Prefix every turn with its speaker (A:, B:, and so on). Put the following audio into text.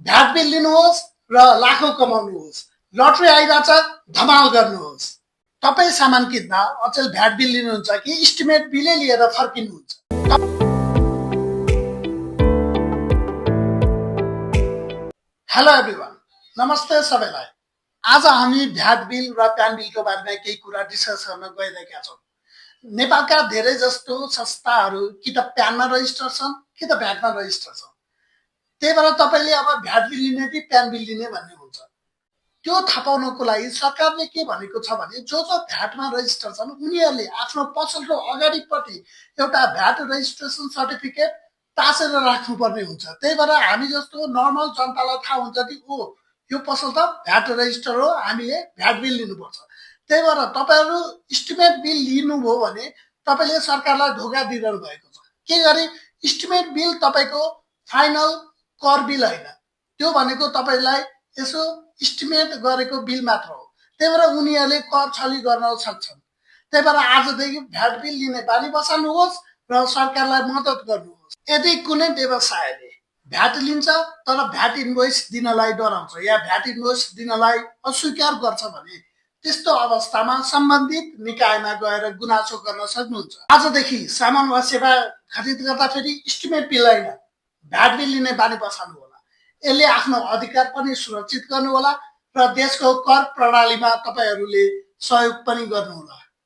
A: VAT bill लिनुहोस् र लाखौँ कमाउनुहोस्। लटरी आइरहेछ, धमाल गर्नुहोस्। तपाईँ सामान किन्दा अचेल भ्याट बिल लिनुहुन्छ कि इस्टिमेट बिलै लिएर फर्किनुहुन्छ? हेलो एभ्रिवान, नमस्ते सबैलाई। आज हामी भ्याट बिल र प्यान बिलको बारेमा केही कुरा डिस्कस गर्न गइरहेका छौँ। नेपालका धेरै जस्तो संस्थाहरू कि त प्यानमा रजिस्टर छन् कि त भ्याटमा रजिस्टर छन्। त्यही भएर तपाईँले अब भ्याट बिल लिने कि प्यान बिल लिने भन्ने हुन्छ। त्यो थाहा पाउनको लागि सरकारले के भनेको छ भने जो भ्याटमा रजिस्टर छन् उनीहरूले आफ्नो पसलको अगाडिपट्टि एउटा भ्याट रजिस्ट्रेसन सर्टिफिकेट टाँसेर राख्नुपर्ने हुन्छ। त्यही भएर हामी जस्तो नर्मल जनतालाई थाहा हुन्छ कि यो पसल त भ्याट रजिस्टर हो, हामीले भ्याट बिल लिनुपर्छ। त्यही भएर तपाईँहरू इस्टिमेट बिल लिनुभयो भने तपाईँले सरकारलाई धोका दिइरहनु भएको छ। के गरी इस्टिमेट बिल तपाईँको फाइनल कर बिल होइन, त्यो भनेको तपाईँलाई यसो इस्टिमेट गरेको बिल मात्र हो। त्यही भएर उनीहरूले कर छली गर्न सक्छन्। त्यही भएर आजदेखि भ्याट बिल लिने बानी बसाल्नुहोस् र सरकारलाई मद्दत गर्नुहोस्। यदि कुनै व्यवसायले भ्याट लिन्छ तर भ्याट इन्भोइस दिनलाई डराउँछ या भ्याट इन्भोइस दिनलाई अस्वीकार गर्छ भने त्यस्तो अवस्थामा सम्बन्धित निकायमा गएर गुनासो गर्न सक्नुहुन्छ। आजदेखि सामान वा सेवा खरिद गर्दा फेरि इस्टिमेट बिल होइन, भ्याट बिल लिने बानी बसाल्नु होला। यसले आफ्नो अधिकार पनि सुरक्षित गर्नु होला र देशको कर प्रणालीमा तपाईहरूले सहयोग पनि गर्नु होला।